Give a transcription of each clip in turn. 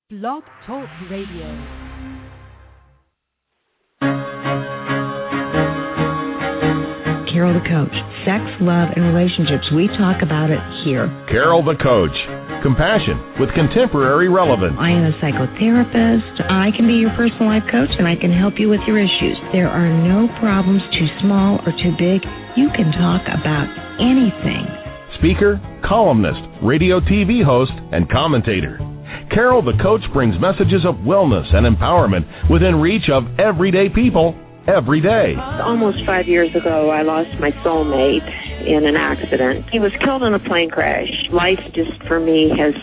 Blog Talk Radio. Carol the Coach. Sex, love, and relationships. We talk about it here. Carol the Coach. Compassion with contemporary relevance. I am a psychotherapist. I can be your personal life coach, and I can help you with your issues. There are no problems too small or too big. You can talk about anything. Speaker, columnist, radio TV host, and commentator. Carol the Coach brings messages of wellness and empowerment within reach of everyday people every day. Almost 5 years ago, I lost my soulmate in an accident. He was killed in a plane crash. Life just, for me, has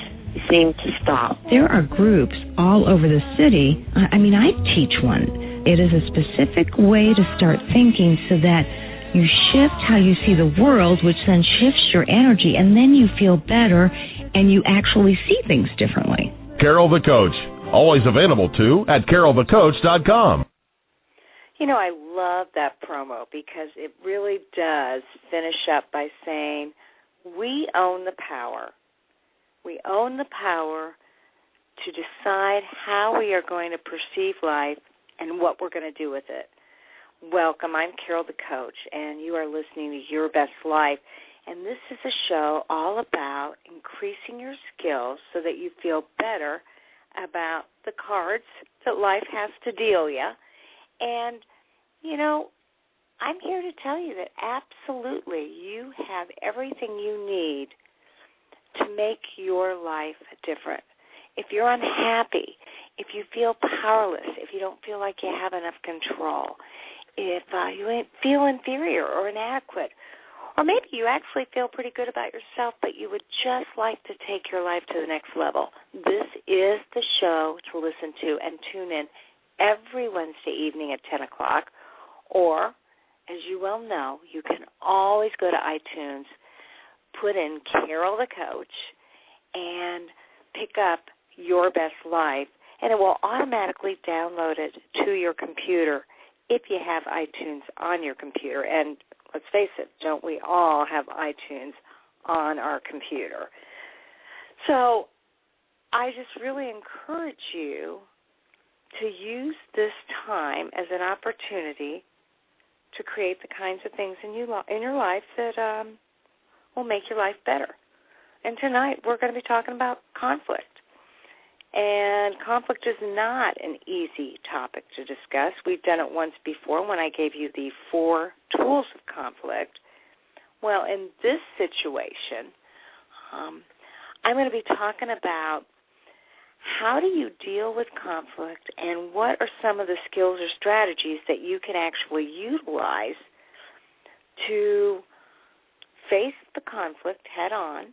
seemed to stop. There are groups all over the city. I teach one. It is a specific way to start thinking so that you shift how you see the world, which then shifts your energy, and then you feel better and you actually see things differently. Carol the Coach, always available too at carolthecoach.com. You know, I love that promo because it really does finish up by saying we own the power. We own the power to decide how we are going to perceive life and what we're going to do with it. Welcome, I'm Carol the Coach, and you are listening to Your Best Life. And this is a show all about increasing your skills so that you feel better about the cards that life has to deal you. And, you know, I'm here to tell you that absolutely you have everything you need to make your life different. If you're unhappy, if you feel powerless, if you don't feel like you have enough control, if you feel inferior or inadequate, or maybe you actually feel pretty good about yourself, but you would just like to take your life to the next level, this is the show to listen to and tune in every Wednesday evening at 10 o'clock. Or, as you well know, you can always go to iTunes, put in Carol the Coach, and pick up Your Best Life, and it will automatically download it to your computer if you have iTunes on your computer. And let's face it, don't we all have iTunes on our computer? So I just really encourage you to use this time as an opportunity to create the kinds of things in your life that will make your life better. And tonight we're going to be talking about conflict. And conflict is not an easy topic to discuss. We've done it once before when I gave you the 4 tools of conflict. Well, in this situation, I'm going to be talking about how do you deal with conflict and what are some of the skills or strategies that you can actually utilize to face the conflict head on,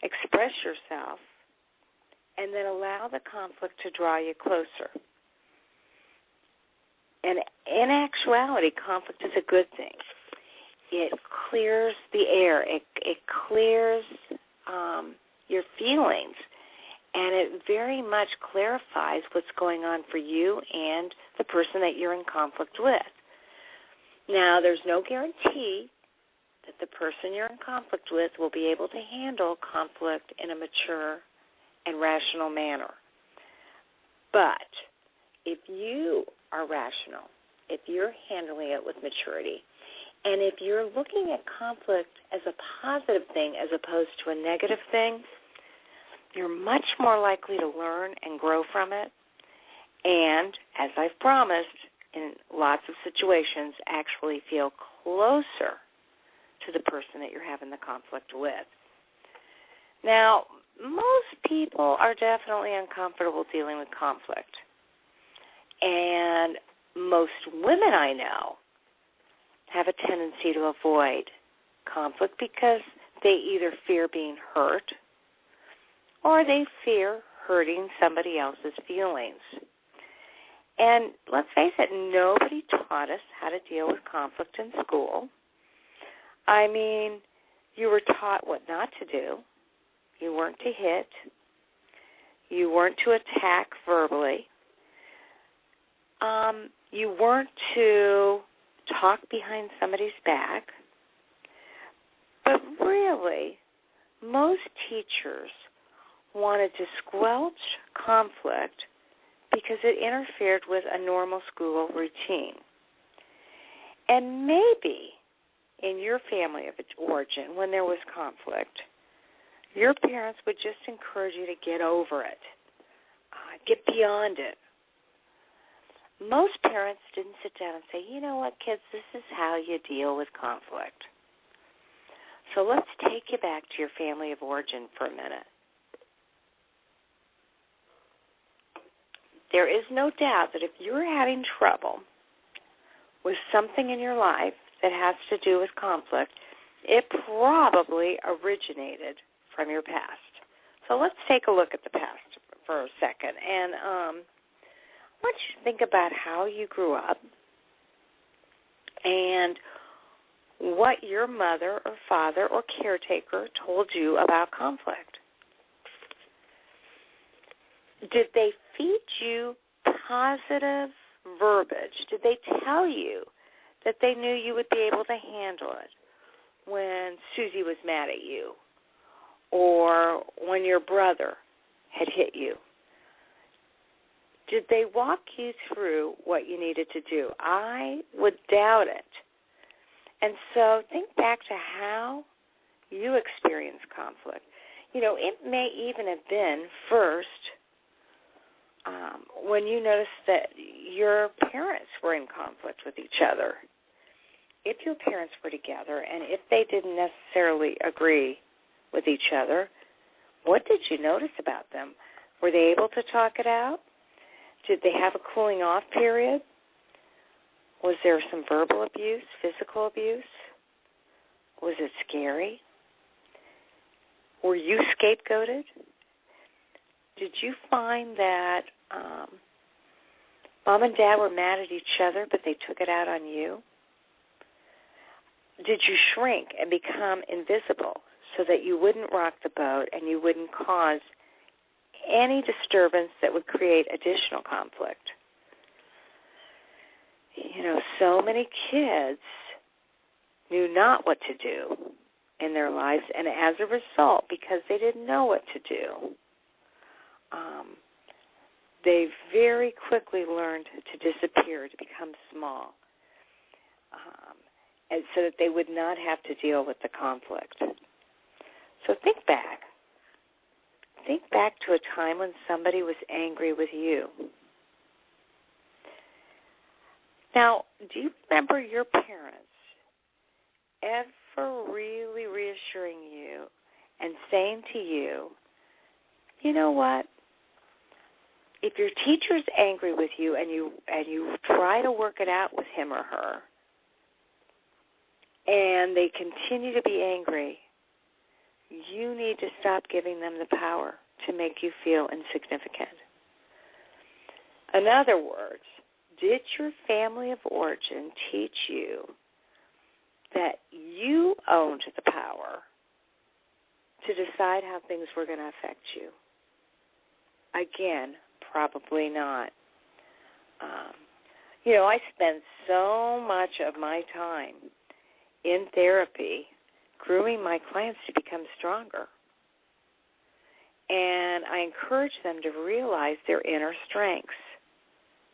express yourself, and then allow the conflict to draw you closer. And in actuality, conflict is a good thing. It clears the air. It clears your feelings, and it very much clarifies what's going on for you and the person that you're in conflict with. Now, there's no guarantee that the person you're in conflict with will be able to handle conflict in a mature and rational manner. But if you are rational, if you're handling it with maturity, and if you're looking at conflict as a positive thing as opposed to a negative thing, you're much more likely to learn and grow from it, and, as I've promised, in lots of situations, actually feel closer to the person that you're having the conflict with. Now, most people are definitely uncomfortable dealing with conflict. And most women I know have a tendency to avoid conflict because they either fear being hurt or they fear hurting somebody else's feelings. And let's face it, nobody taught us how to deal with conflict in school. I mean, you were taught what not to do. You weren't to hit. You weren't to attack verbally. You weren't to talk behind somebody's back. But really, most teachers wanted to squelch conflict because it interfered with a normal school routine. And maybe in your family of origin, when there was conflict, your parents would just encourage you to get over it, get beyond it. Most parents didn't sit down and say, you know what, kids, this is how you deal with conflict. So let's take you back to your family of origin for a minute. There is no doubt that if you're having trouble with something in your life that has to do with conflict, it probably originated from your past. So let's take a look at the past for a second. And I want you to think about how you grew up and what your mother or father or caretaker told you about conflict. Did they feed you positive verbiage? Did they tell you that they knew you would be able to handle it when Susie was mad at you or when your brother had hit you? Did they walk you through what you needed to do? I would doubt it. And so think back to how you experienced conflict. You know, it may even have been first when you noticed that your parents were in conflict with each other. If your parents were together and if they didn't necessarily agree with each other, what did you notice about them? Were they able to talk it out? Did they have a cooling off period? Was there some verbal abuse, physical abuse? Was it scary? Were you scapegoated? Did you find that mom and dad were mad at each other, but they took it out on you? Did you shrink and become invisible so that you wouldn't rock the boat and you wouldn't cause any disturbance that would create additional conflict? You know, so many kids knew not what to do in their lives, and as a result, because they didn't know what to do, they very quickly learned to disappear, to become small, and so that they would not have to deal with the conflict. So think back. Think back to a time when somebody was angry with you. Now, do you remember your parents ever really reassuring you and saying to you, you know what, if your teacher's angry with you and you try to work it out with him or her, and they continue to be angry, you need to stop giving them the power to make you feel insignificant. In other words, did your family of origin teach you that you owned the power to decide how things were going to affect you? Again, probably not. You know, I spend so much of my time in therapy grooming my clients to become stronger. And I encourage them to realize their inner strengths,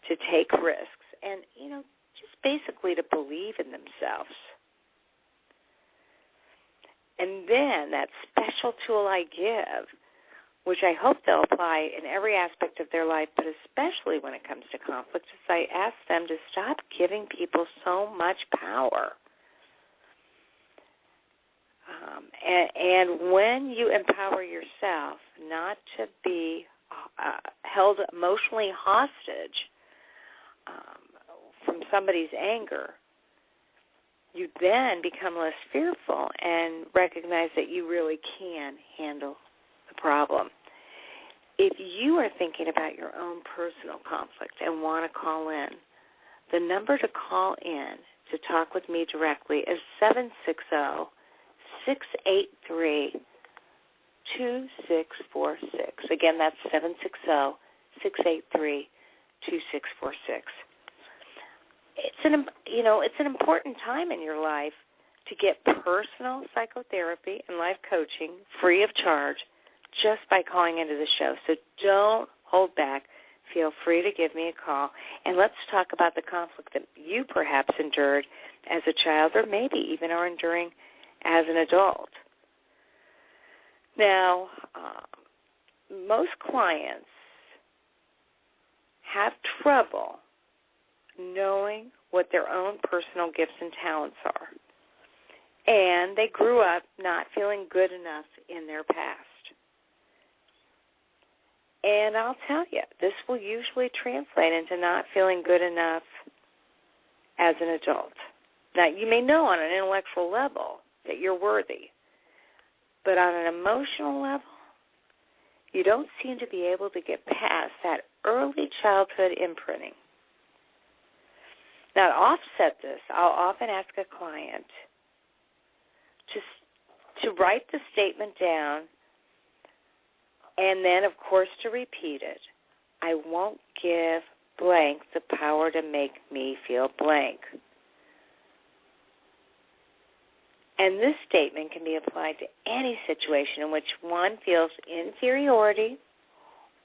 to take risks, and, you know, just basically to believe in themselves. And then that special tool I give, which I hope they'll apply in every aspect of their life, but especially when it comes to conflict, is I ask them to stop giving people so much power. And when you empower yourself not to be held emotionally hostage from somebody's anger, you then become less fearful and recognize that you really can handle the problem. If you are thinking about your own personal conflict and want to call in, the number to call in to talk with me directly is 760-683-2646. Again, that's 760-683-2646. It's an important time in your life to get personal psychotherapy and life coaching free of charge just by calling into the show. So don't hold back, feel free to give me a call, and let's talk about the conflict that you perhaps endured as a child or maybe even are enduring as an adult. Now, most clients have trouble knowing what their own personal gifts and talents are. And they grew up not feeling good enough in their past. And I'll tell you, this will usually translate into not feeling good enough as an adult. Now, you may know on an intellectual level that you're worthy, but on an emotional level, you don't seem to be able to get past that early childhood imprinting. Now, to offset this, I'll often ask a client to write the statement down and then, of course, to repeat it. I won't give blank the power to make me feel blank. And this statement can be applied to any situation in which one feels inferiority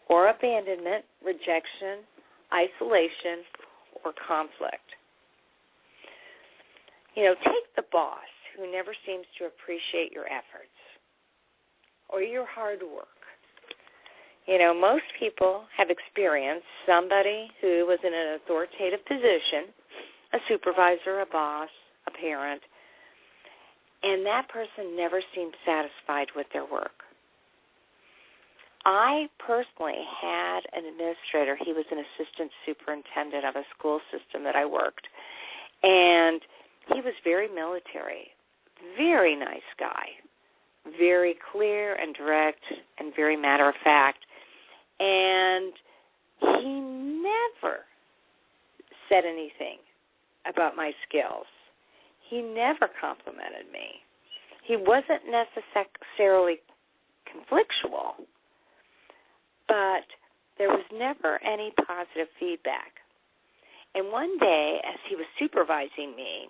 or abandonment, rejection, isolation, or conflict. Take the boss who never seems to appreciate your efforts or your hard work. Most people have experienced somebody who was in an authoritative position, a supervisor, a boss, a parent, and that person never seemed satisfied with their work. I personally had an administrator. He was an assistant superintendent of a school system that I worked, and he was very military, very nice guy, very clear and direct and very matter-of-fact, and he never said anything about my skills. He never complimented me. He wasn't necessarily conflictual, but there was never any positive feedback. And one day, as he was supervising me,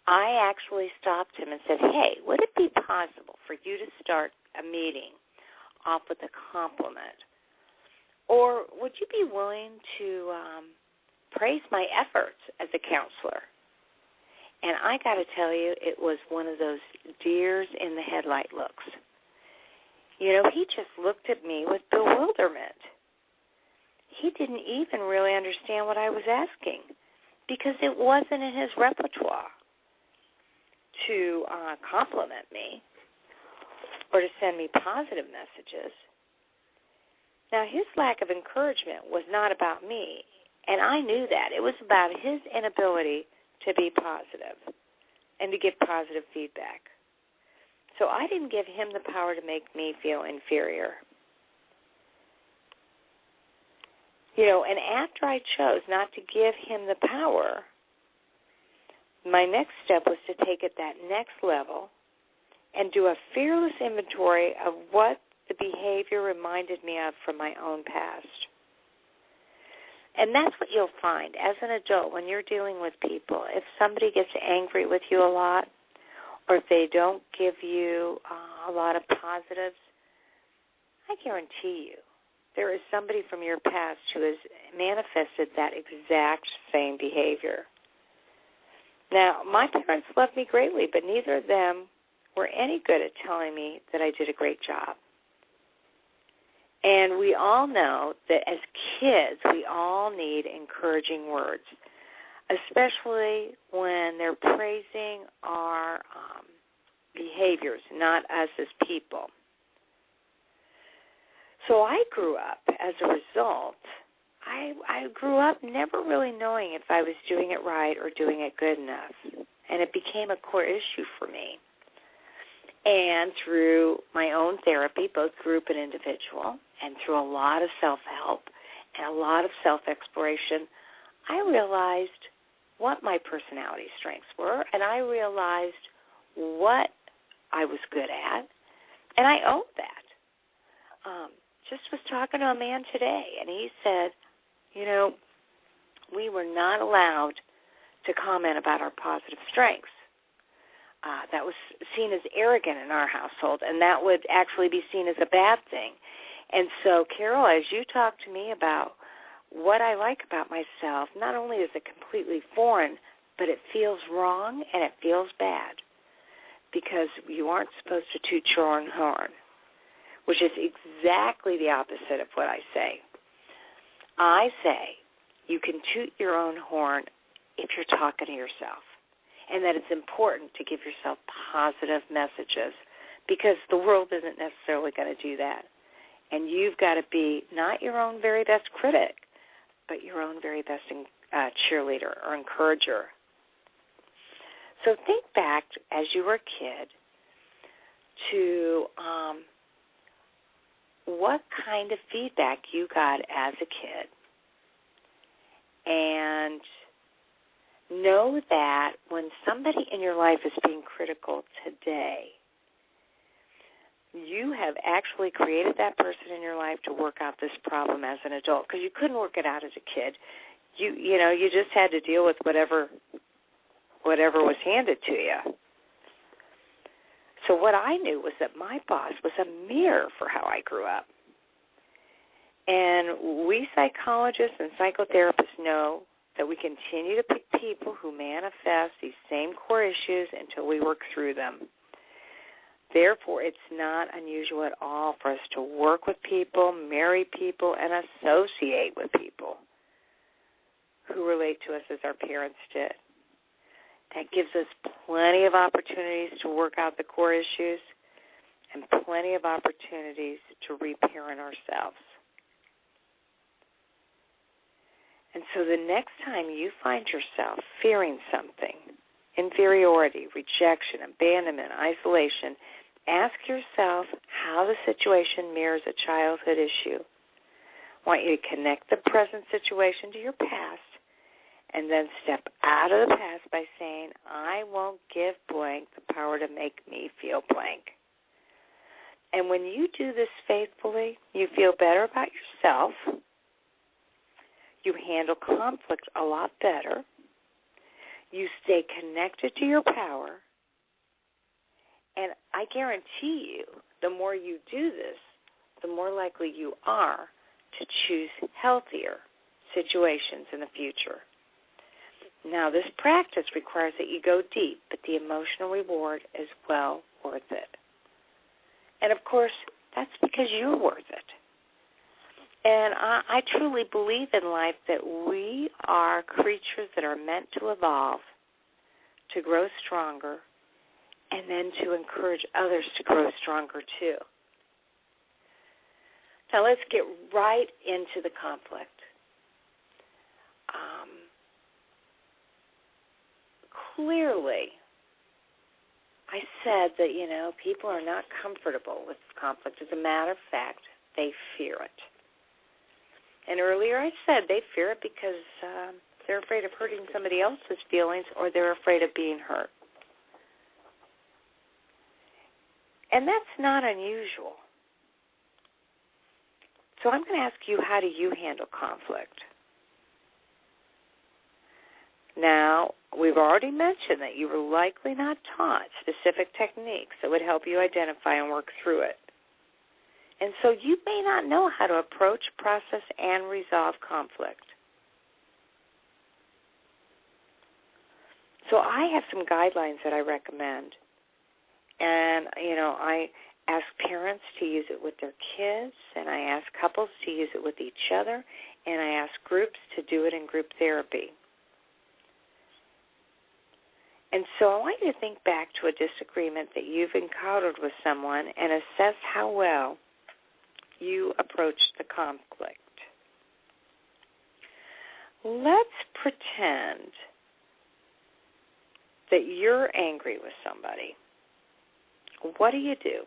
I actually stopped him and said, hey, would it be possible for you to start a meeting off with a compliment? Or would you be willing to praise my efforts as a counselor? And I got to tell you, it was one of those deers in the headlight looks. He just looked at me with bewilderment. He didn't even really understand what I was asking because it wasn't in his repertoire to compliment me or to send me positive messages. Now, his lack of encouragement was not about me, and I knew that. It was about his inability to be positive and to give positive feedback. So I didn't give him the power to make me feel inferior. And after I chose not to give him the power, my next step was to take it that next level and do a fearless inventory of what the behavior reminded me of from my own past. And that's what you'll find as an adult when you're dealing with people. If somebody gets angry with you a lot, or if they don't give you a lot of positives, I guarantee you there is somebody from your past who has manifested that exact same behavior. Now, my parents loved me greatly, but neither of them were any good at telling me that I did a great job. And we all know that as kids, we all need encouraging words, especially when they're praising our behaviors, not us as people. So I grew up, as a result, I grew up never really knowing if I was doing it right or doing it good enough. And it became a core issue for me. And through my own therapy, both group and individual, and through a lot of self-help and a lot of self-exploration, I realized what my personality strengths were, and I realized what I was good at, and I owned that. Just was talking to a man today, and he said, we were not allowed to comment about our positive strengths. That was seen as arrogant in our household, and that would actually be seen as a bad thing. And so, Carol, as you talk to me about what I like about myself, not only is it completely foreign, but it feels wrong and it feels bad because you aren't supposed to toot your own horn, which is exactly the opposite of what I say. I say you can toot your own horn if you're talking to yourself, and that it's important to give yourself positive messages because the world isn't necessarily going to do that. And you've got to be not your own very best critic, but your own very best cheerleader or encourager. So think back as you were a kid to what kind of feedback you got as a kid. And know that when somebody in your life is being critical today, you have actually created that person in your life to work out this problem as an adult because you couldn't work it out as a kid. You just had to deal with whatever was handed to you. So what I knew was that my boss was a mirror for how I grew up. And we psychologists and psychotherapists know that we continue to pick people who manifest these same core issues until we work through them. Therefore, it's not unusual at all for us to work with people, marry people, and associate with people who relate to us as our parents did. That gives us plenty of opportunities to work out the core issues and plenty of opportunities to reparent ourselves. And so the next time you find yourself fearing something, inferiority, rejection, abandonment, isolation, ask yourself how the situation mirrors a childhood issue. I want you to connect the present situation to your past and then step out of the past by saying, I won't give blank the power to make me feel blank. And when you do this faithfully, you feel better about yourself. You handle conflict a lot better. You stay connected to your power. And I guarantee you, the more you do this, the more likely you are to choose healthier situations in the future. Now, this practice requires that you go deep, but the emotional reward is well worth it. And, of course, that's because you're worth it. And I truly believe in life that we are creatures that are meant to evolve, to grow stronger, and then to encourage others to grow stronger too. Now let's get right into the conflict. Clearly, I said that, people are not comfortable with conflict. As a matter of fact, they fear it. And earlier I said they fear it because they're afraid of hurting somebody else's feelings or they're afraid of being hurt. And that's not unusual. So I'm going to ask you, how do you handle conflict? Now, we've already mentioned that you were likely not taught specific techniques that would help you identify and work through it. And so you may not know how to approach, process, and resolve conflict. So I have some guidelines that I recommend. And, I ask parents to use it with their kids, and I ask couples to use it with each other, and I ask groups to do it in group therapy. And so I want you to think back to a disagreement that you've encountered with someone and assess how well you approached the conflict. Let's pretend that you're angry with somebody. What do you do?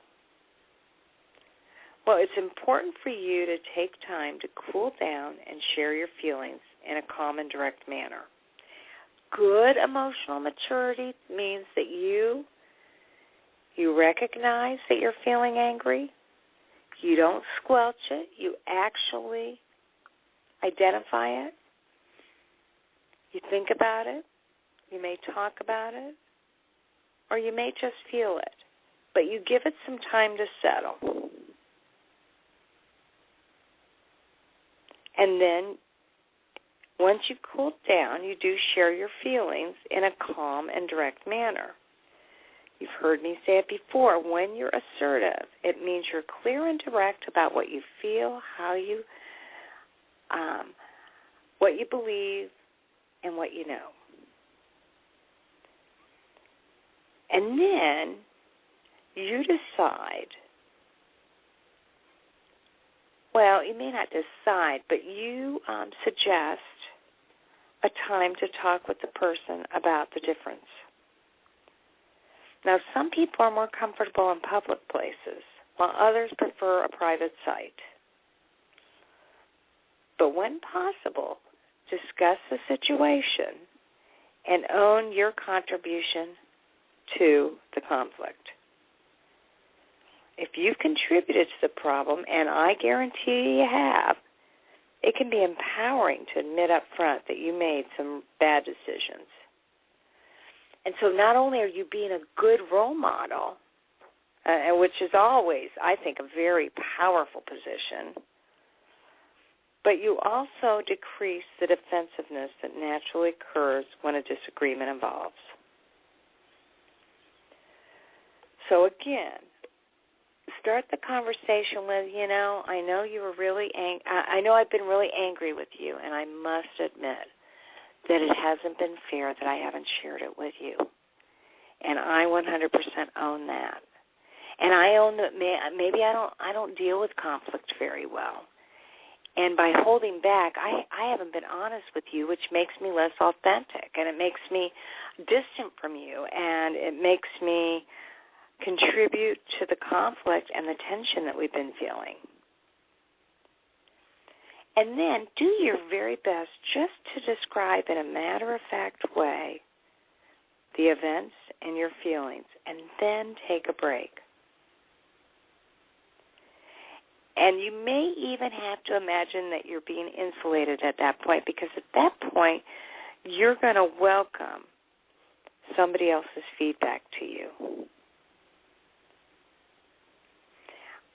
Well, it's important for you to take time to cool down and share your feelings in a calm and direct manner. Good emotional maturity means that you recognize that you're feeling angry. You don't squelch it. You actually identify it. You think about it. You may talk about it. Or you may just feel it. But you give it some time to settle. And then once you've cooled down, you do share your feelings in a calm and direct manner. You've heard me say it before. When you're assertive, it means you're clear and direct about what you feel, how you, what you believe, and what you know. And then you decide, well, you may not decide, but you suggest a time to talk with the person about the difference. Now, some people are more comfortable in public places, while others prefer a private site. But when possible, discuss the situation and own your contribution to the conflict. If you've contributed to the problem, and I guarantee you have, it can be empowering to admit up front that you made some bad decisions. And so not only are you being a good role model, which is always, I think, a very powerful position, but you also decrease the defensiveness that naturally occurs when a disagreement involves. So again, start the conversation with, I know you were really I know I've been really angry with you, and I must admit that it hasn't been fair that I haven't shared it with you. And I 100% own that. And I own that maybe I don't deal with conflict very well. And by holding back, I haven't been honest with you, which makes me less authentic, and it makes me distant from you, and it makes me contribute to the conflict and the tension that we've been feeling. And then do your very best just to describe in a matter-of-fact way the events and your feelings, and then take a break. And you may even have to imagine that you're being insulated at that point, because at that point you're going to welcome somebody else's feedback to you.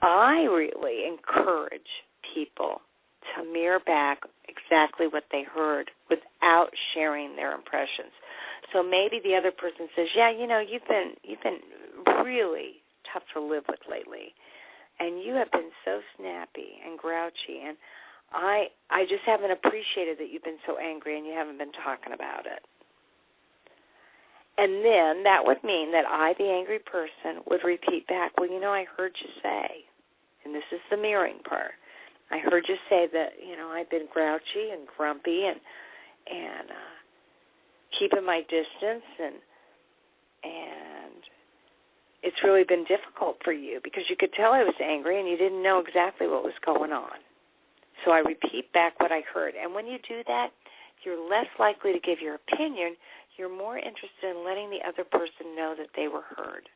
I really encourage people to mirror back exactly what they heard without sharing their impressions. So maybe the other person says, "Yeah, you've been really tough to live with lately, and you have been so snappy and grouchy, and I just haven't appreciated that you've been so angry and you haven't been talking about it." And then that would mean that I, the angry person, would repeat back, "Well, I heard you say," and this is the mirroring part, "I heard you say that, I've been grouchy and grumpy and keeping my distance, and it's really been difficult for you because you could tell I was angry and you didn't know exactly what was going on. So I repeat back what I heard." And when you do that, you're less likely to give your opinion. You're more interested in letting the other person know that they were heard.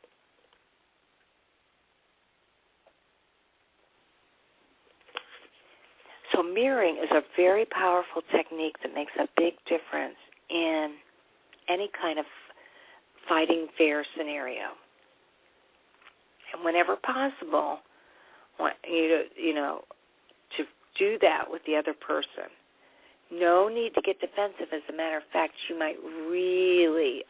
So mirroring is a very powerful technique that makes a big difference in any kind of fighting fair scenario. And whenever possible, want you to do that with the other person. No need to get defensive. As a matter of fact, you might really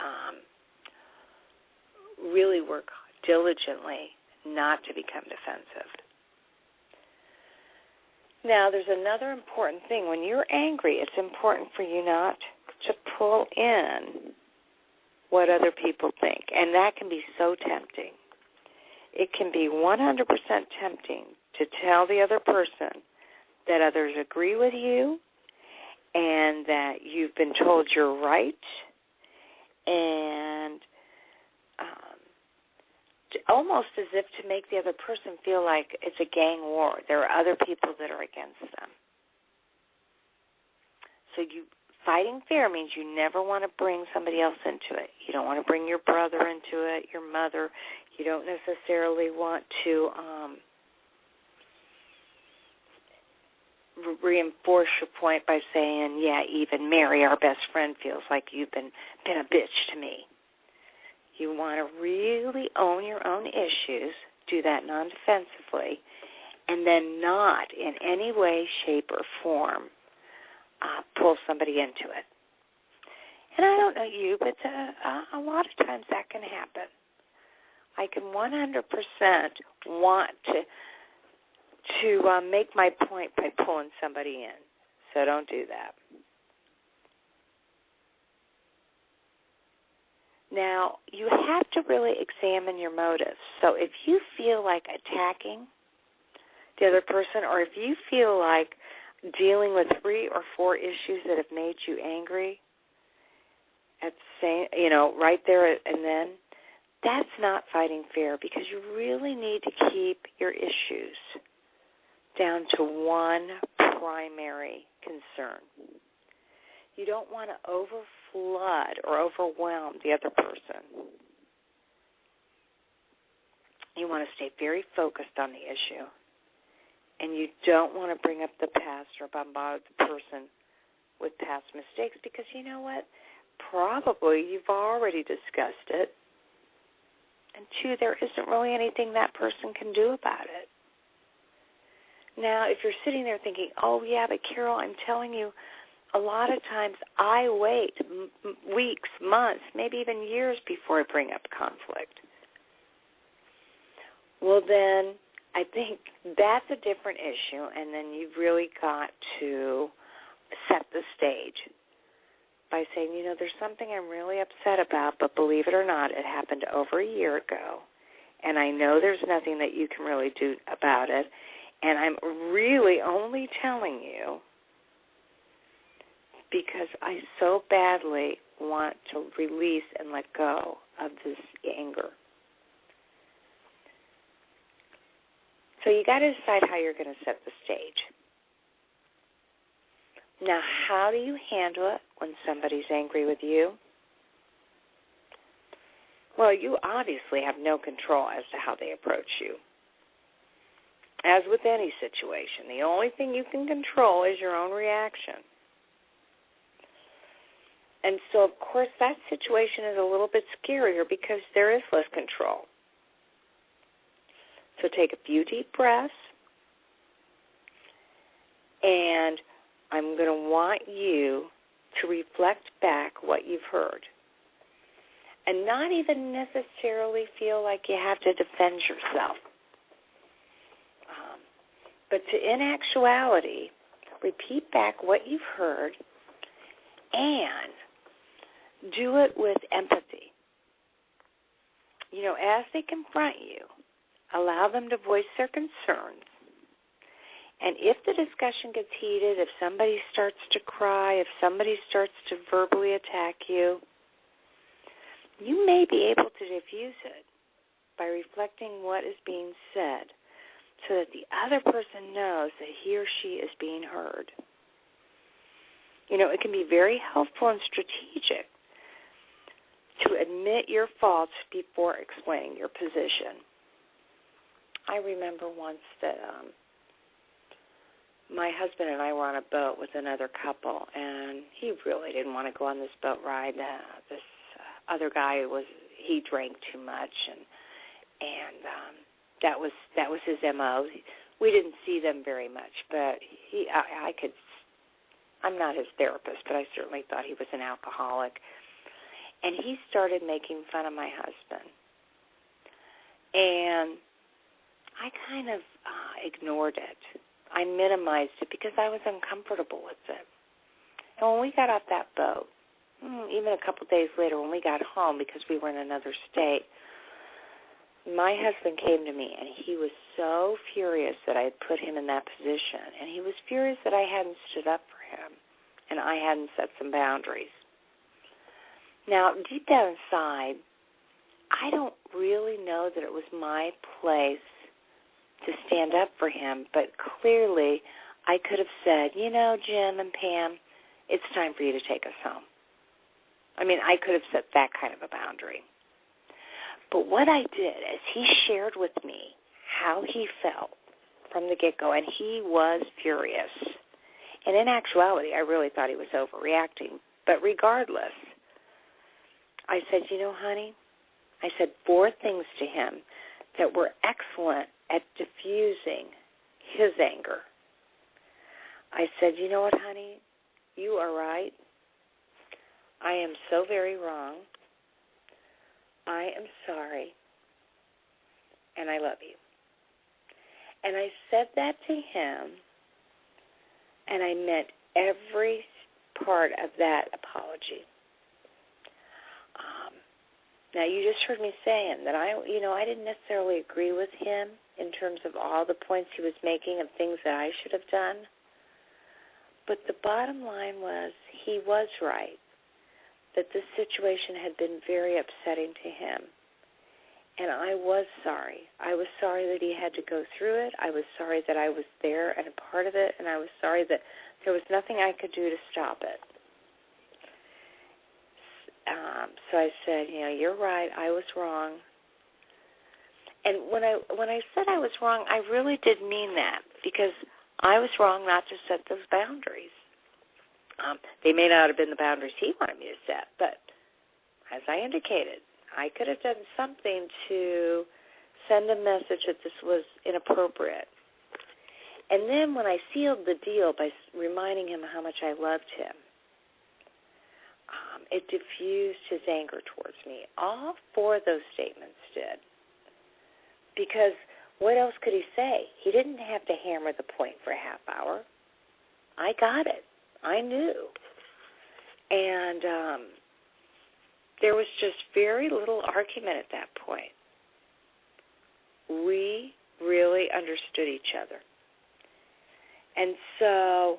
work diligently not to become defensive. Now, there's another important thing. When you're angry, it's important for you not to pull in what other people think, and that can be so tempting. It can be 100% tempting to tell the other person that others agree with you and that you've been told you're right, and almost as if to make the other person feel like it's a gang war. There are other people that are against them. So fighting fair means you never want to bring somebody else into it. You don't want to bring your brother into it, your mother. You don't necessarily want to reinforce your point by saying, "Yeah, even Mary, our best friend, feels like you've been a bitch to me." You want to really own your own issues, do that non-defensively, and then not in any way, shape, or form pull somebody into it. And I don't know you, but a lot of times that can happen. I can 100% want to make my point by pulling somebody in. So don't do that. Now, you have to really examine your motives. So if you feel like attacking the other person, or if you feel like dealing with 3 or 4 issues that have made you angry at the same, right there and then, that's not fighting fair, because you really need to keep your issues down to one primary concern. You don't want to overflood or overwhelm the other person. You want to stay very focused on the issue. And you don't want to bring up the past or bombard the person with past mistakes, because you know what? Probably you've already discussed it. And 2, there isn't really anything that person can do about it. Now, if you're sitting there thinking, oh, yeah, but Carol, I'm telling you, a lot of times I wait weeks, months, maybe even years before I bring up conflict. Well, then I think that's a different issue, and then you've really got to set the stage by saying, there's something I'm really upset about, but believe it or not, it happened over a year ago, and I know there's nothing that you can really do about it, and I'm really only telling you because I so badly want to release and let go of this anger. So you got to decide how you're going to set the stage. Now, how do you handle it when somebody's angry with you? Well, you obviously have no control as to how they approach you. As with any situation, the only thing you can control is your own reaction. And so, of course, that situation is a little bit scarier because there is less control. So take a few deep breaths, and I'm going to want you to reflect back what you've heard and not even necessarily feel like you have to defend yourself. But in actuality, repeat back what you've heard and do it with empathy. As they confront you, allow them to voice their concerns. And if the discussion gets heated, if somebody starts to cry, if somebody starts to verbally attack you, you may be able to diffuse it by reflecting what is being said so that the other person knows that he or she is being heard. It can be very helpful and strategic to admit your faults before explaining your position. I remember once that my husband and I were on a boat with another couple, and he really didn't want to go on this boat ride. This other guy he drank too much, and that was his MO. We didn't see them very much, but I'm not his therapist, but I certainly thought he was an alcoholic. And he started making fun of my husband. And I kind of ignored it. I minimized it because I was uncomfortable with it. And when we got off that boat, even a couple days later when we got home, because we were in another state, my husband came to me, and he was so furious that I had put him in that position. And he was furious that I hadn't stood up for him and I hadn't set some boundaries. Now, deep down inside, I don't really know that it was my place to stand up for him, but clearly I could have said, Jim and Pam, it's time for you to take us home. I mean, I could have set that kind of a boundary. But what I did is he shared with me how he felt from the get-go, and he was furious. And in actuality, I really thought he was overreacting. But regardless, I said, honey, I said 4 things to him that were excellent at diffusing his anger. I said, you know what, honey? You are right. I am so very wrong. I am sorry. And I love you. And I said that to him, and I meant every part of that apology. Now, you just heard me saying that I didn't necessarily agree with him in terms of all the points he was making and things that I should have done. But the bottom line was he was right, that this situation had been very upsetting to him. And I was sorry. I was sorry that he had to go through it. I was sorry that I was there and a part of it. And I was sorry that there was nothing I could do to stop it. So I said, you're right. I was wrong. And when I said I was wrong, I really did mean that, because I was wrong not to set those boundaries. They may not have been the boundaries he wanted me to set, but as I indicated, I could have done something to send a message that this was inappropriate. And then when I sealed the deal by reminding him how much I loved him, it diffused his anger towards me. All four of those statements did. Because what else could he say? He didn't have to hammer the point for a half hour. I got it. I knew. And there was just very little argument at that point. We really understood each other. And so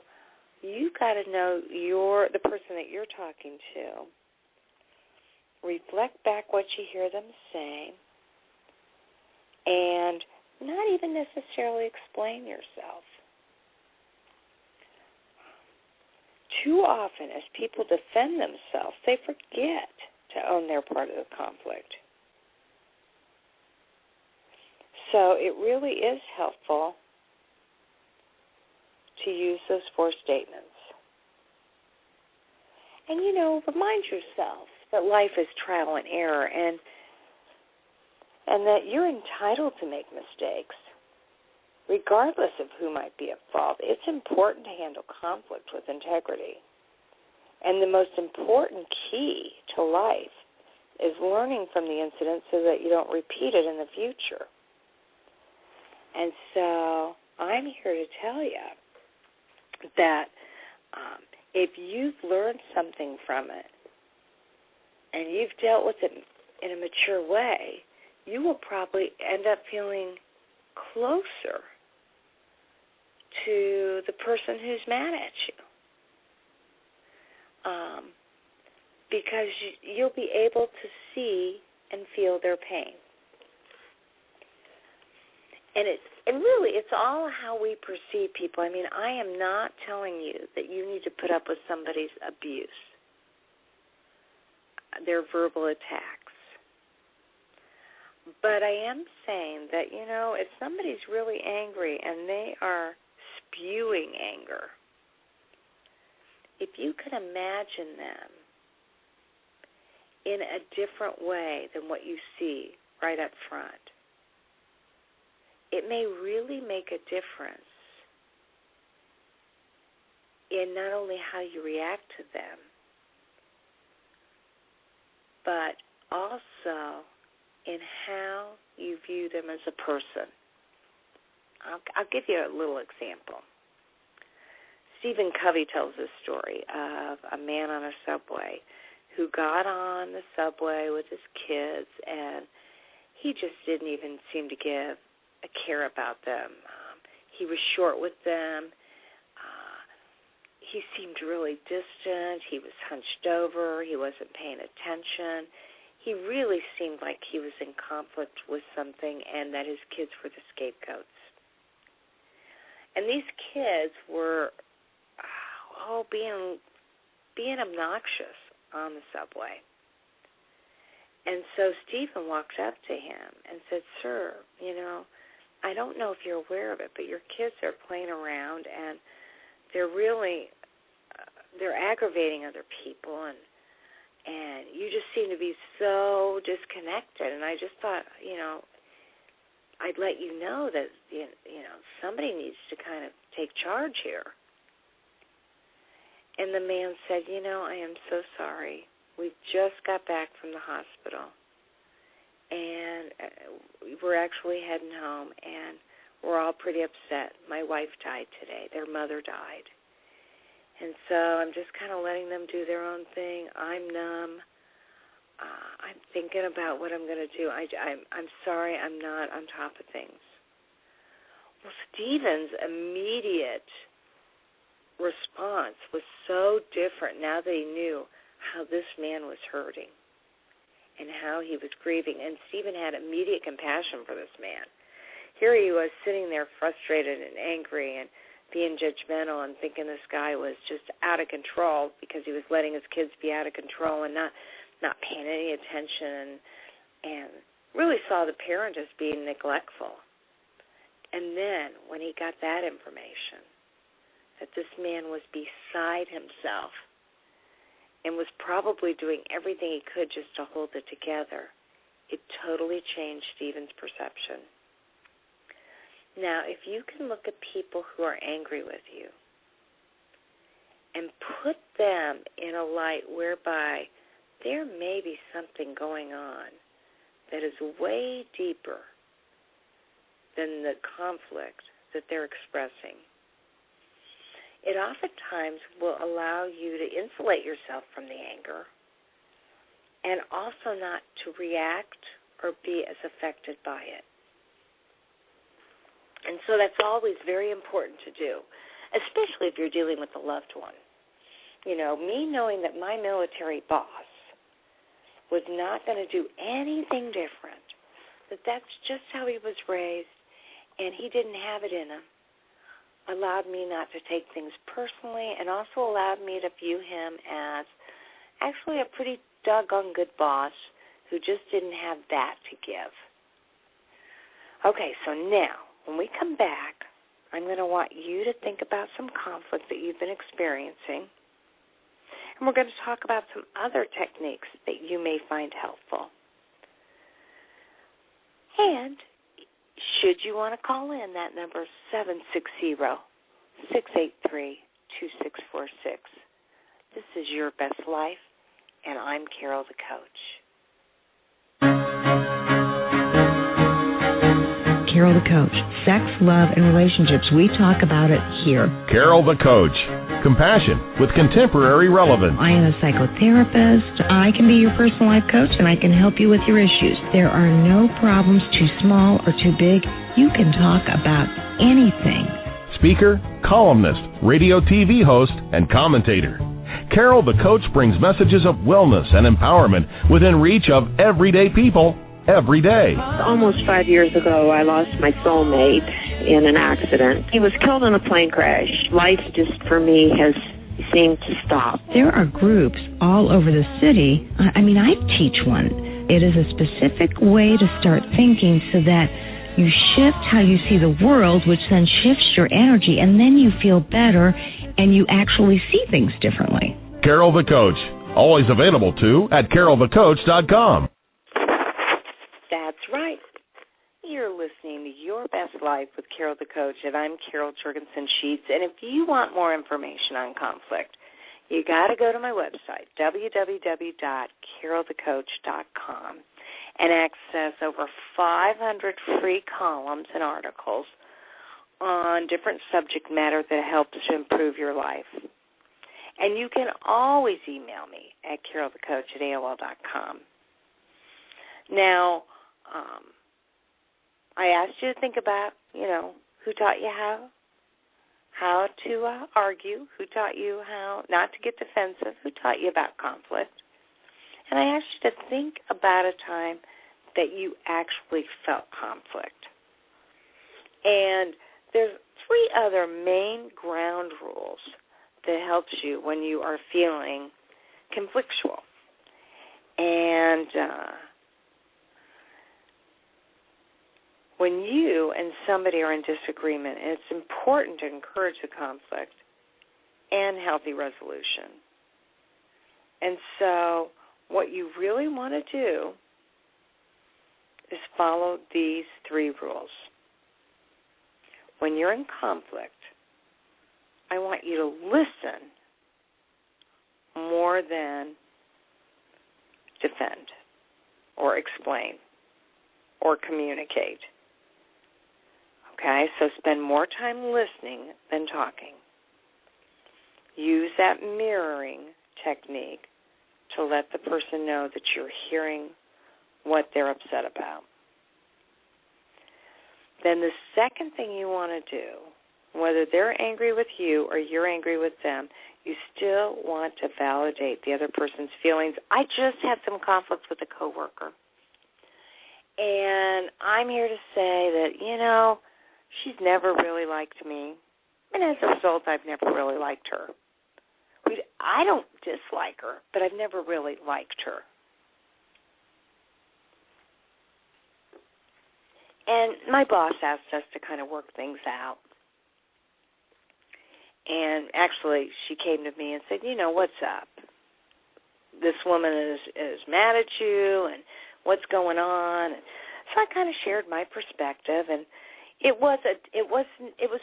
you got to know the person that you're talking to. Reflect back what you hear them say, and not even necessarily explain yourself. Too often, as people defend themselves, they forget to own their part of the conflict. So it really is helpful to use those four statements. And, remind yourself that life is trial and error, and that you're entitled to make mistakes, regardless of who might be at fault. It's important to handle conflict with integrity. And the most important key to life is learning from the incident so that you don't repeat it in the future. And so I'm here to tell you that if you've learned something from it and you've dealt with it in a mature way, you will probably end up feeling closer to the person who's mad at you. Because you'll be able to see and feel their pain. And it's all how we perceive people. I mean, I am not telling you that you need to put up with somebody's abuse, their verbal attacks. But I am saying that, if somebody's really angry and they are spewing anger, if you can imagine them in a different way than what you see right up front, it may really make a difference in not only how you react to them, but also in how you view them as a person. I'll give you a little example. Stephen Covey tells this story of a man on a subway who got on the subway with his kids, and he just didn't even seem to give a care about them. He was short with them. He seemed really distant. He was hunched over. He wasn't paying attention. He really seemed like he was in conflict with something and that his kids were the scapegoats. And these kids were being obnoxious on the subway. And so Stephen walked up to him and said, "Sir, I don't know if you're aware of it, but your kids are playing around and they're aggravating other people, and you just seem to be so disconnected. And I just thought, I'd let you know that, somebody needs to kind of take charge here. And the man said, I am so sorry. We just got back from the hospital, and we're actually heading home, and we're all pretty upset. My wife died today. Their mother died. And so I'm just kind of letting them do their own thing. I'm numb. I'm thinking about what I'm going to do. I'm sorry I'm not on top of things. Well, Stephen's immediate response was so different now that he knew how this man was hurting and how he was grieving. And Stephen had immediate compassion for this man. Here he was sitting there frustrated and angry and being judgmental and thinking this guy was just out of control because he was letting his kids be out of control and not paying any attention and really saw the parent as being neglectful. And then when he got that information, that this man was beside himself and was probably doing everything he could just to hold it together, it totally changed Stephen's perception. Now, if you can look at people who are angry with you and put them in a light whereby there may be something going on that is way deeper than the conflict that they're expressing, it oftentimes will allow you to insulate yourself from the anger and also not to react or be as affected by it. And so that's always very important to do, especially if you're dealing with a loved one. Me knowing that my military boss was not going to do anything different, that's just how he was raised, and he didn't have it in him, allowed me not to take things personally and also allowed me to view him as actually a pretty doggone good boss who just didn't have that to give. Okay, so now, when we come back, I'm going to want you to think about some conflict that you've been experiencing, and we're going to talk about some other techniques that you may find helpful. And should you want to call in, that number is 760-683-2646. This is Your Best Life, and I'm Carol the Coach. Carol the Coach. Sex, love, and relationships. We talk about it here. Carol the Coach. Compassion with contemporary relevance. I am a psychotherapist. I can be your personal life coach, and I can help you with your issues. There are no problems too small or too big. You can talk about anything. Speaker, columnist, radio TV host, and commentator. Carol the Coach brings messages of wellness and empowerment within reach of everyday people every day. Almost 5 years ago, I lost my soulmate in an accident. He was killed in a plane crash. Life just, for me, has seemed to stop. There are groups all over the city. I teach one. It is a specific way to start thinking so that you shift how you see the world, which then shifts your energy, and then you feel better and you actually see things differently. Carol the Coach. Always available, too, at carolthecoach.com. That's right. You're listening to Your Best Life with Carol the Coach, and I'm Carol Jorgensen-Sheets. And if you want more information on conflict, you got to go to my website, www.carolthecoach.com, and access over 500 free columns and articles on different subject matter that helps to improve your life. And you can always email me at carolthecoach@AOL.com. Now, I asked you to think about, who taught you how to argue, who taught you how not to get defensive, who taught you about conflict. And I asked you to think about a time that you actually felt conflict. And there's 3 other main ground rules that helps you when you are feeling conflictual. And when you and somebody are in disagreement, it's important to encourage the conflict and healthy resolution. And so what you really want to do is follow these 3 rules. When you're in conflict, I want you to listen more than defend or explain or communicate. Okay, so spend more time listening than talking. Use that mirroring technique to let the person know that you're hearing what they're upset about. Then the second thing you want to do, whether they're angry with you or you're angry with them, you still want to validate the other person's feelings. I just had some conflict with a coworker, and I'm here to say that, she's never really liked me, and as a result, I've never really liked her. I don't dislike her, but I've never really liked her. And my boss asked us to kind of work things out. And actually, she came to me and said, what's up? This woman is mad at you, and what's going on? And so I kind of shared my perspective, and it was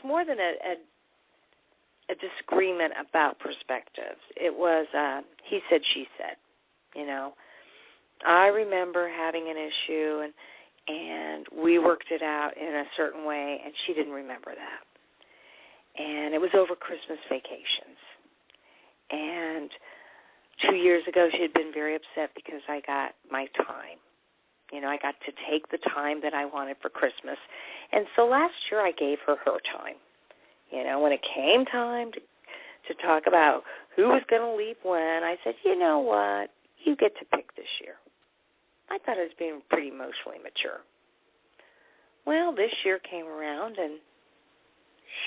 more than a disagreement about perspectives. It was he said, she said. I remember having an issue, and we worked it out in a certain way, and she didn't remember that. And it was over Christmas vacations. And 2 years ago, she had been very upset because I got my time. I got to take the time that I wanted for Christmas. And so last year, I gave her time. When it came time to talk about who was going to leave when, I said, you know what? You get to pick this year. I thought I was being pretty emotionally mature. Well, this year came around, and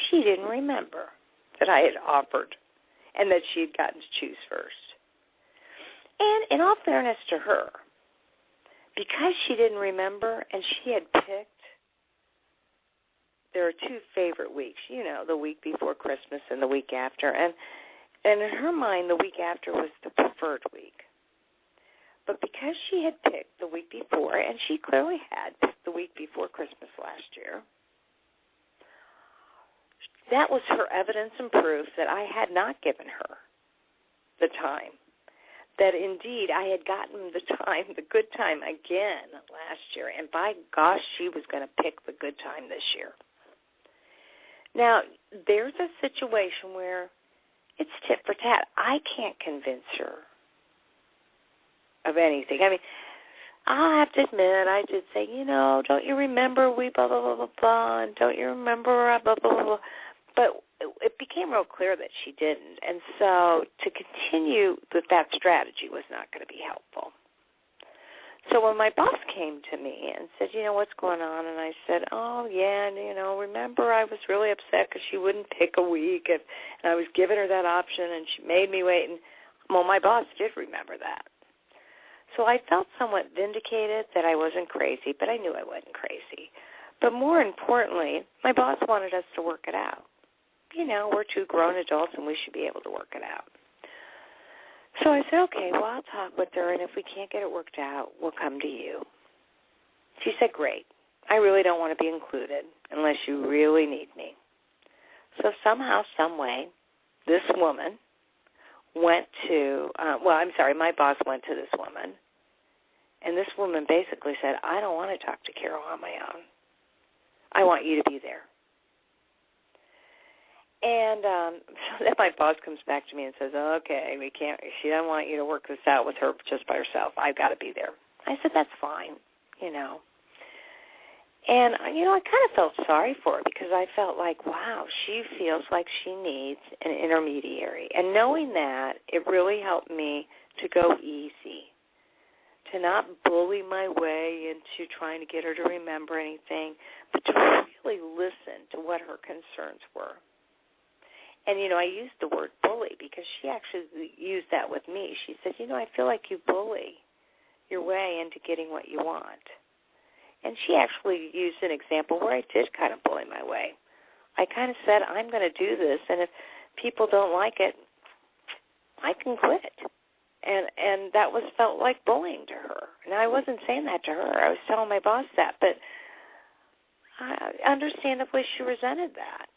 she didn't remember that I had offered and that she had gotten to choose first. And in all fairness to her, because she didn't remember and she had picked, there are 2 favorite weeks, the week before Christmas and the week after. And in her mind, the week after was the preferred week. But because she had picked the week before, and she clearly had picked the week before Christmas last year, that was her evidence and proof that I had not given her the time. That indeed I had gotten the good time again last year, and by gosh, she was going to pick the good time this year. Now, there's a situation where it's tit for tat. I can't convince her of anything. I mean, I'll have to admit, I did say, don't you remember we blah, blah, blah, blah, blah, and don't you remember blah, blah, blah, blah. But it became real clear that she didn't. And so to continue with that strategy was not going to be helpful. So when my boss came to me and said, what's going on? And I said, oh, yeah, and, remember I was really upset because she wouldn't pick a week, and I was giving her that option, and she made me wait. And, well, my boss did remember that. So I felt somewhat vindicated that I wasn't crazy, but I knew I wasn't crazy. But more importantly, my boss wanted us to work it out. We're 2 grown adults, and we should be able to work it out. So I said, okay, well, I'll talk with her, and if we can't get it worked out, we'll come to you. She said, great. I really don't want to be included unless you really need me. So somehow, some way, this woman went to, my boss went to this woman, and this woman basically said, I don't want to talk to Carol on my own. I want you to be there. And so then my boss comes back to me and says, okay, she doesn't want you to work this out with her just by herself. I've got to be there. I said, that's fine, And, I kind of felt sorry for her because I felt like, wow, she feels like she needs an intermediary. And knowing that, it really helped me to go easy, to not bully my way into trying to get her to remember anything, but to really listen to what her concerns were. And, I used the word bully because she actually used that with me. She said, I feel like you bully your way into getting what you want. And she actually used an example where I did kind of bully my way. I kind of said, I'm going to do this, and if people don't like it, I can quit. And that felt like bullying to her. And I wasn't saying that to her. I was telling my boss that. But I understandably she resented that.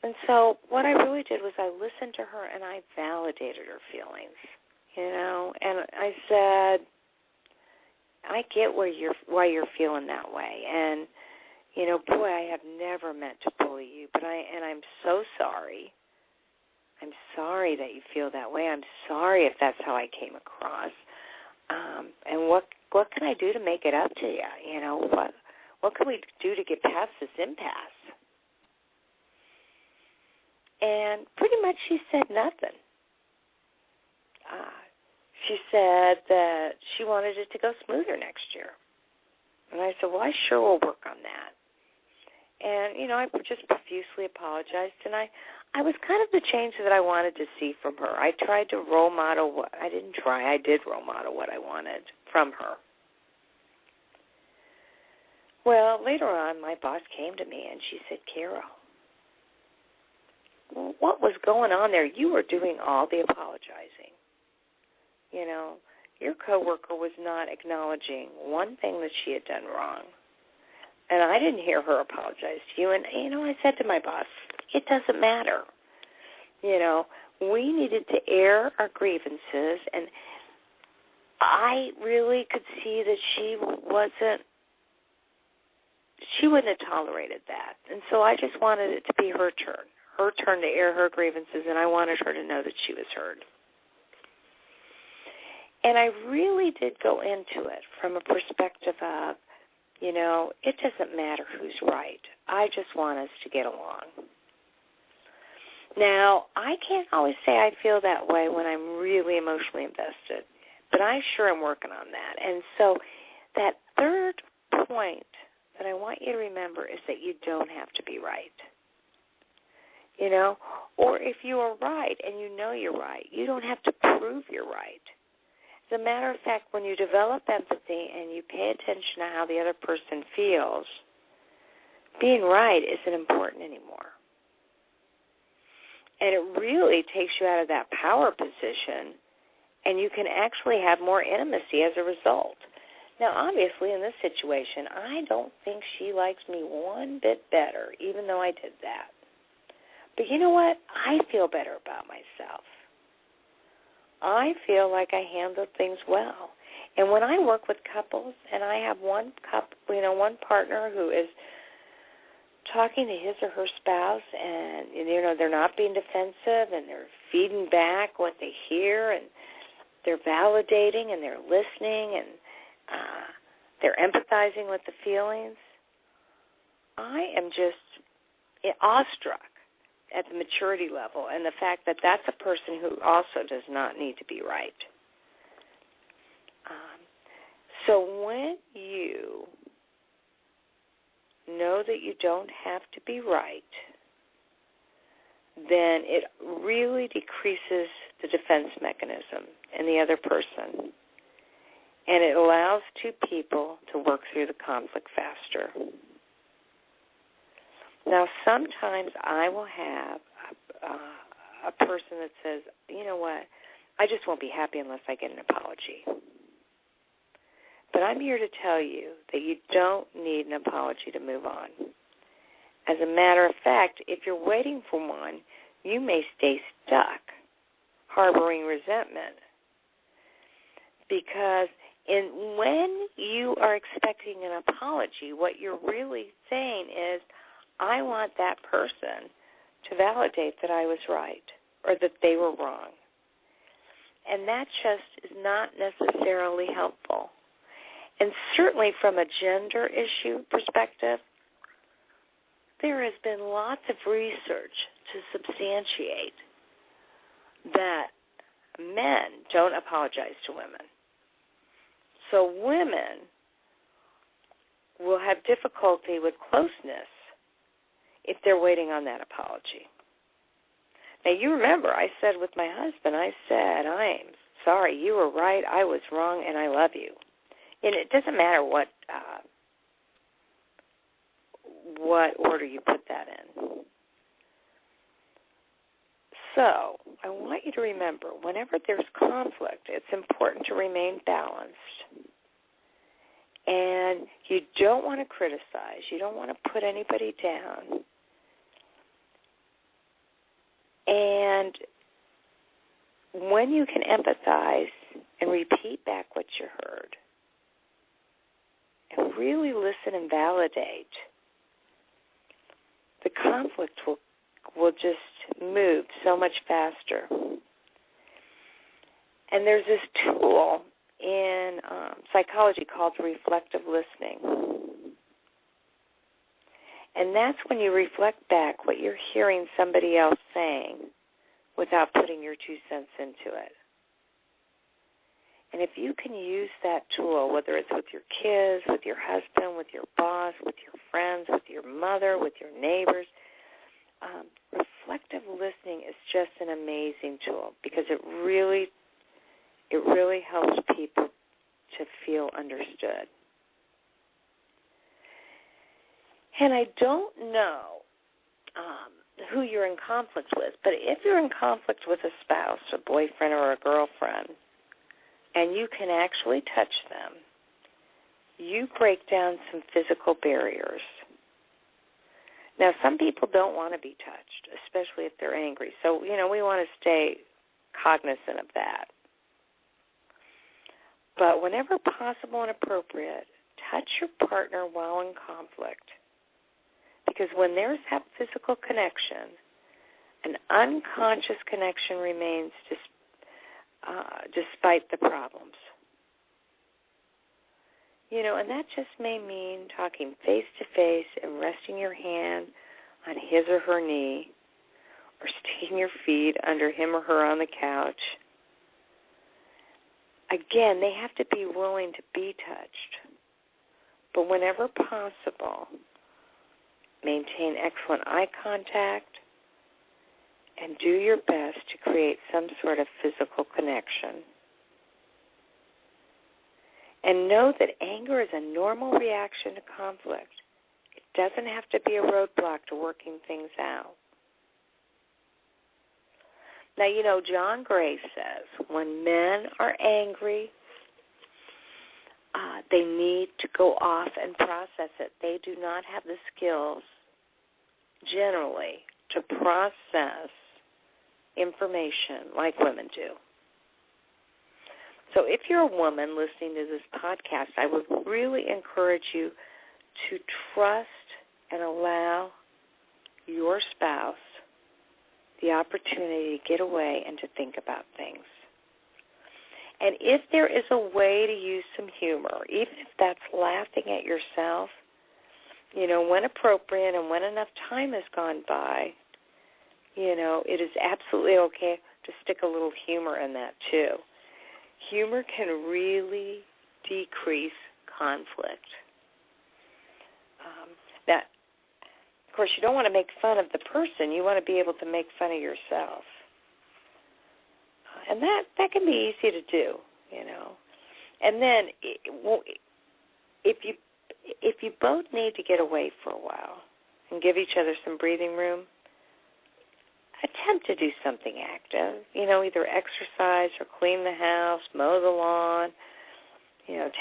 And so what I really did was I listened to her and I validated her feelings, And I said, I get why you're feeling that way. And, boy, I have never meant to bully you. I'm so sorry. I'm sorry that you feel that way. I'm sorry if that's how I came across. And what can I do to make it up to you? What can we do to get past this impasse? And pretty much she said nothing. She said that she wanted it to go smoother next year. And I said, well, I sure will work on that. And, I just profusely apologized, and I was kind of the change that I wanted to see from her. I tried to role model I did role model what I wanted from her. Well, later on, my boss came to me, and she said, Carol, what was going on there? You were doing all the apologizing. Your coworker was not acknowledging one thing that she had done wrong. And I didn't hear her apologize to you. And, I said to my boss, it doesn't matter. We needed to air our grievances, and I really could see that she wouldn't have tolerated that. And so I just wanted it to be her turn to air her grievances, and I wanted her to know that she was heard. And I really did go into it from a perspective of, it doesn't matter who's right. I just want us to get along. Now, I can't always say I feel that way when I'm really emotionally invested, but I sure am working on that. And so that third point that I want you to remember is that you don't have to be right. Or if you are right and you're right, you don't have to prove you're right. As a matter of fact, when you develop empathy and you pay attention to how the other person feels, being right isn't important anymore. And it really takes you out of that power position, and you can actually have more intimacy as a result. Now, obviously, in this situation, I don't think she likes me one bit better, even though I did that. But you know what? I feel better about myself. I feel like I handled things well. And when I work with couples, and I have one partner who is talking to his or her spouse, and they're not being defensive, and they're feeding back what they hear, and they're validating, and they're listening, and they're empathizing with the feelings. I am just awestruck at the maturity level and the fact that that's a person who also does not need to be right. So when you know that you don't have to be right, then it really decreases the defense mechanism in the other person, and it allows two people to work through the conflict faster. Now, sometimes I will have a person that says, you know what, I just won't be happy unless I get an apology. But I'm here to tell you that you don't need an apology to move on. As a matter of fact, if you're waiting for one, you may stay stuck, harboring resentment. Because when you are expecting an apology, what you're really saying is, I want that person to validate that I was right or that they were wrong. And that just is not necessarily helpful. And certainly from a gender issue perspective, there has been lots of research to substantiate that men don't apologize to women. So women will have difficulty with closeness if they're waiting on that apology. Now, you remember I said with my husband, I said, I'm sorry, you were right, I was wrong, and I love you. And it doesn't matter what order you put that in. So I want you to remember, whenever there's conflict, it's important to remain balanced. And you don't want to criticize. You don't want to put anybody down. And when you can empathize and repeat back what you heard, and really listen and validate, the conflict will just move so much faster. And there's this tool in psychology called reflective listening. And that's when you reflect back what you're hearing somebody else saying without putting your 2 cents into it. And if you can use that tool, whether it's with your kids, with your husband, with your boss, with your friends, with your mother, with your neighbors, reflective listening is just an amazing tool because it really helps people to feel understood. And I don't know who you're in conflict with, but if you're in conflict with a spouse, a boyfriend, or a girlfriend, and you can actually touch them, you break down some physical barriers. Now, some people don't want to be touched, especially if they're angry. So, we want to stay cognizant of that. But whenever possible and appropriate, touch your partner while in conflict. Because when there's that physical connection, an unconscious connection remains despite the problems. And that just may mean talking face-to-face and resting your hand on his or her knee, or sticking your feet under him or her on the couch. Again, they have to be willing to be touched. But whenever possible, maintain excellent eye contact and do your best to create some sort of physical connection. And know that anger is a normal reaction to conflict. It doesn't have to be a roadblock to working things out. Now, John Gray says when men are angry, they need to go off and process it. They do not have the skills, generally, to process information like women do. So if you're a woman listening to this podcast, I would really encourage you to trust and allow your spouse the opportunity to get away and to think about things. And if there is a way to use some humor, even if that's laughing at yourself, when appropriate and when enough time has gone by, it is absolutely okay to stick a little humor in that too. Humor can really decrease conflict. Now, of course, you don't want to make fun of the person. You want to be able to make fun of yourself. And that can be easy to do, And then if you both need to get away for a while and give each other some breathing room, attempt to do something active, either exercise or clean the house, mow the lawn,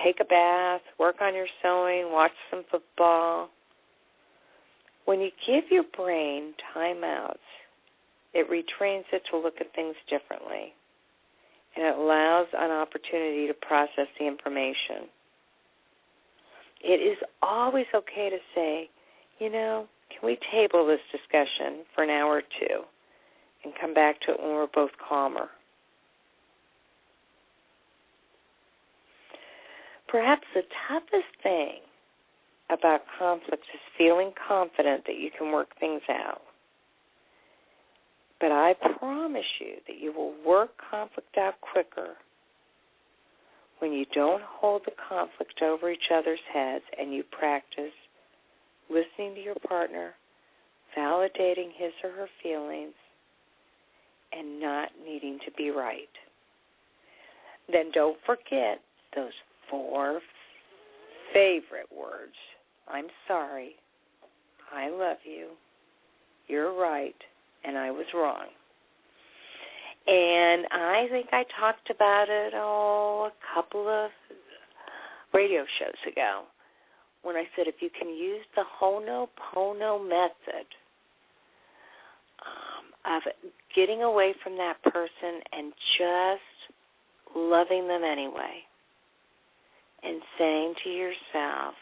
take a bath, work on your sewing, watch some football. When you give your brain timeouts, it retrains it to look at things differently, and it allows an opportunity to process the information. It is always okay to say, can we table this discussion for an hour or two and come back to it when we're both calmer? Perhaps the toughest thing about conflict is feeling confident that you can work things out. But I promise you that you will work conflict out quicker when you don't hold the conflict over each other's heads and you practice listening to your partner, validating his or her feelings, and not needing to be right. Then don't forget those 4 favorite words. I'm sorry, I love you, you're right, and I was wrong. And I think I talked about it, a couple of radio shows ago when I said if you can use the Ho'oponopono method of getting away from that person and just loving them anyway and saying to yourself,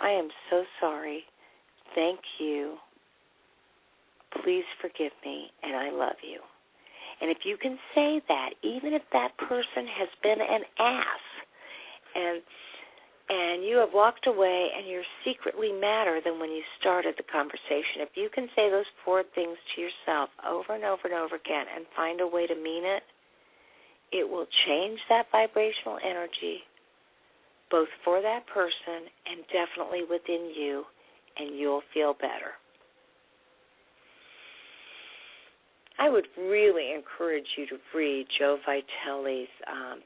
I am so sorry. Thank you. Please forgive me, and I love you. And if you can say that, even if that person has been an ass, and you have walked away and you're secretly madder than when you started the conversation, if you can say those 4 things to yourself over and over and over again and find a way to mean it, it will change that vibrational energy both for that person and definitely within you, and you'll feel better. I would really encourage you to read Joe Vitale's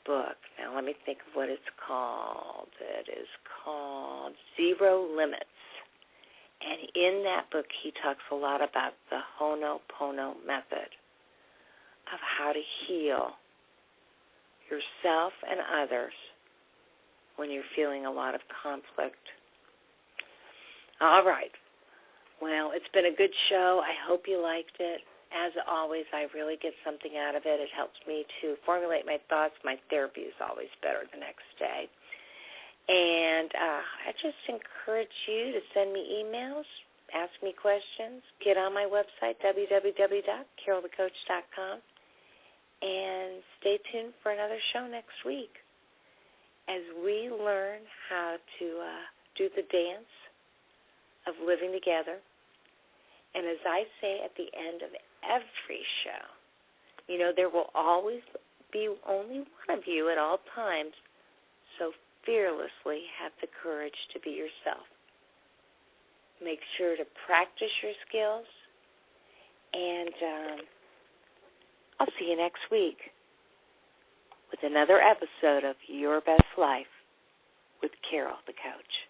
book. Now, let me think of what it's called. It is called Zero Limits. And in that book, he talks a lot about the Ho'oponopono method of how to heal yourself and others when you're feeling a lot of conflict. All right. Well, it's been a good show. I hope you liked it. As always, I really get something out of it. It helps me to formulate my thoughts. My therapy is always better the next day. And I just encourage you to send me emails, ask me questions, get on my website, www.carolthecoach.com, and stay tuned for another show next week as we learn how to do the dance of living together. And as I say at the end of every show, there will always be only one of you at all times, so fearlessly have the courage to be yourself. Make sure to practice your skills, and I'll see you next week with another episode of Your Best Life with Carol the Coach.